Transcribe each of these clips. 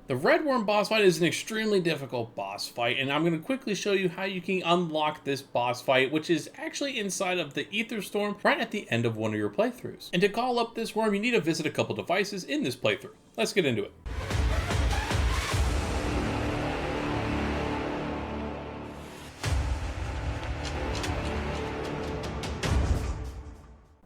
The Red Worm boss fight is an extremely difficult boss fight, and I'm going to quickly show you how you can unlock this boss fight, which is actually inside of the Ether Storm right at the end of one of your playthroughs. And to call up this worm, you need to visit a couple devices in this playthrough. Let's get into it.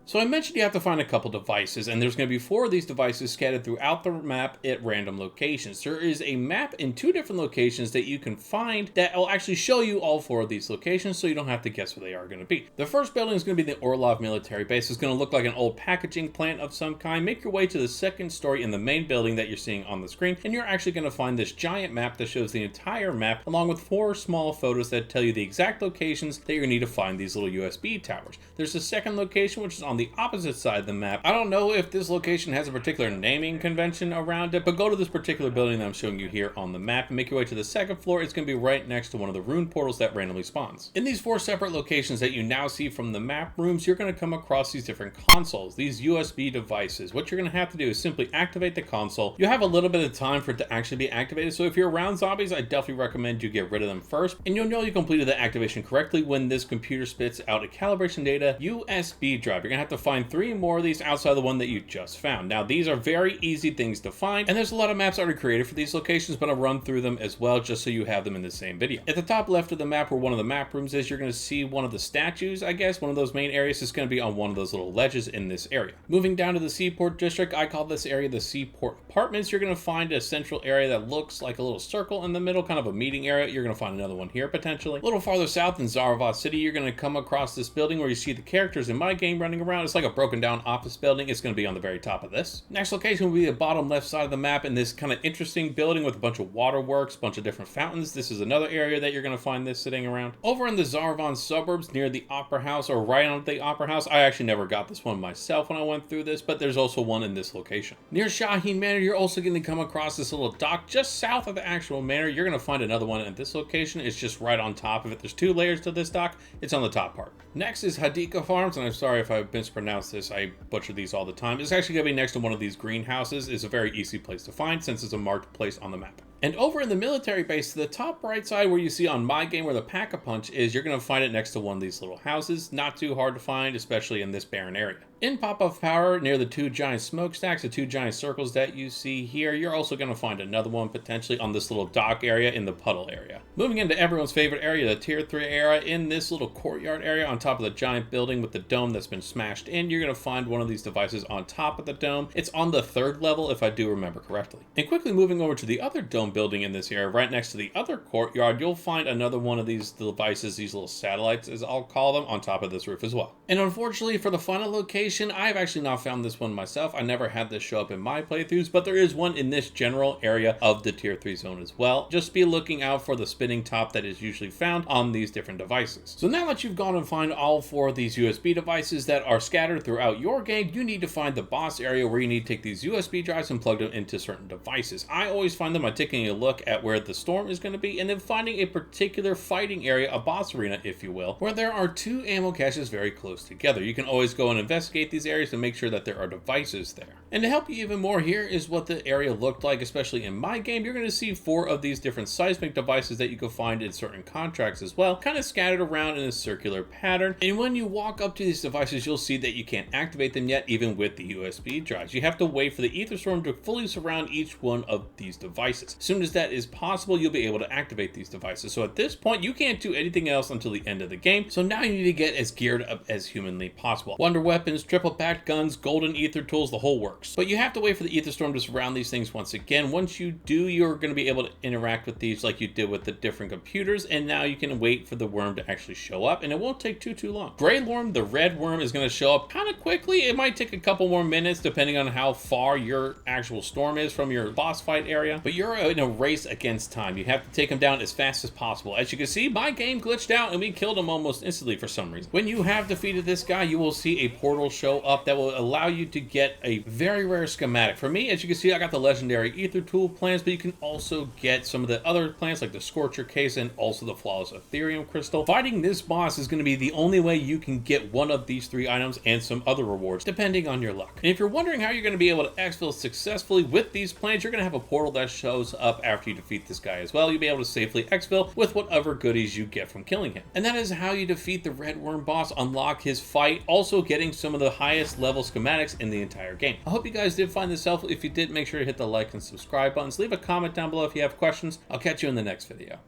So I mentioned you have to find a couple devices, and there's going to be 4 of these devices scattered throughout the map at random locations. There is a map in 2 different locations that you can find that will actually show you all 4 of these locations, so you don't have to guess where they are going to be. The first building is going to be the Orlov military base. It's going to look like an old packaging plant of some kind. Make your way to the second story in the main building that you're seeing on the screen, and you're actually going to find this giant map that shows the entire map, along with 4 small photos that tell you the exact locations that you're going to need to find these little USB towers. There's a second location, which is on the opposite side of the map. I don't know if this location has a particular naming convention around it, but go to this particular building that I'm showing you here on the map and make your way to the second floor. It's going to be right next to one of the rune portals that randomly spawns. In these 4 separate locations that you now see from the map rooms, you're going to come across these different consoles, these USB devices. What you're going to have to do is simply activate the console. You have a little bit of time for it to actually be activated, so if you're around zombies, I definitely recommend you get rid of them first, and you'll know you completed the activation correctly when this computer spits out a calibration data USB drive. You're going to have to find 3 more of these outside the one that you just found. Now, these are very easy things to find, and there's a lot of maps already created for these locations, but I'll run through them as well just so you have them in the same video. At the top left of the map where one of the map rooms is, you're going to see one of the statues, I guess. One of those main areas is going to be on one of those little ledges in this area. Moving down to the Seaport District, I call this area the Seaport Apartments. You're going to find a central area that looks like a little circle in the middle, kind of a meeting area. You're going to find another one here potentially. A little farther south in Zarvos City, you're going to come across this building where you see the characters in my game running around. It's like a broken down office building. It's going to be on the very top of this. Next location will be the bottom left side of the map in this kind of interesting building with a bunch of waterworks, a bunch of different fountains. This is another area that you're going to find this sitting around. Over in the Zarvon suburbs near the Opera House, or right on the Opera House, I actually never got this one myself when I went through this, but there's also one in this location. Near Shaheen Manor, you're also going to come across this little dock just south of the actual manor. You're going to find another one at this location. It's just right on top of it. There's 2 layers to this dock. It's on the top part. Next is Hadika Farms, and I'm sorry if I mispronounced this. I butcher these all the time. It's actually going to be next to one of these greenhouses. It's a very easy place to find since it's a marked place on the map. And over in the military base, to the top right side where you see on my game where the Pack-a-Punch is, you're going to find it next to one of these little houses. Not too hard to find, especially in this barren area. In Pop-Up Power, near the 2 giant smokestacks, the 2 giant circles that you see here, you're also going to find another one potentially on this little dock area in the puddle area. Moving into everyone's favorite area, the Tier 3 area, in this little courtyard area on top of the giant building with the dome that's been smashed in, you're going to find one of these devices on top of the dome. It's on the 3rd level if I do remember correctly. And quickly moving over to the other dome building in this area, right next to the other courtyard, you'll find another one of these devices, these little satellites as I'll call them, on top of this roof as well. And unfortunately for the final location, I've actually not found this one myself. I never had this show up in my playthroughs, but there is one in this general area of the Tier 3 zone as well. Just be looking out for the spinning top that is usually found on these different devices. So now that you've gone and find all 4 of these USB devices that are scattered throughout your game, you need to find the boss area where you need to take these USB drives and plug them into certain devices. I always find them by taking a look at where the storm is going to be and then finding a particular fighting area, a boss arena if you will, where there are 2 ammo caches very close together. You can always go and investigate these areas to make sure that there are devices there. And to help you even more, here is what the area looked like, especially in my game. You're going to see 4 of these different seismic devices that you can find in certain contracts as well, kind of scattered around in a circular pattern. And when you walk up to these devices, you'll see that you can't activate them yet, even with the USB drives. You have to wait for the Ether Storm to fully surround each one of these devices. As soon as that is possible, you'll be able to activate these devices. So at this point, you can't do anything else until the end of the game. So now you need to get as geared up as humanly possible. Wonder weapons, triple packed guns, golden ether tools, the whole works. But you have to wait for the Ether Storm to surround these things once again. Once you do, you're going to be able to interact with these like you did with the different computers, and now you can wait for the worm to actually show up, and it won't take too long. Gray Worm, the red worm, is going to show up kind of quickly. It might take a couple more minutes depending on how far your actual storm is from your boss fight area, but you're in a race against time. You have to take him down as fast as possible. As you can see, my game glitched out and we killed him almost instantly for some reason. When you have defeated this guy, you will see a portal show up that will allow you to get a very rare schematic. For me, as you can see, I got the legendary ether tool plants, but you can also get some of the other plants like the Scorcher case and also the flawless Ethereum crystal. Fighting this boss is going to be the only way you can get one of these 3 items and some other rewards, depending on your luck. And if you're wondering how you're going to be able to exfil successfully with these plants, you're going to have a portal that shows up after you defeat this guy as well. You'll be able to safely exfil with whatever goodies you get from killing him. And that is how you defeat the Red Worm boss, unlock his fight, also getting some of the highest level schematics in the entire game. I hope you guys did find this helpful. If you did, make sure to hit the like and subscribe buttons. Leave a comment down below if you have questions. I'll catch you in the next video.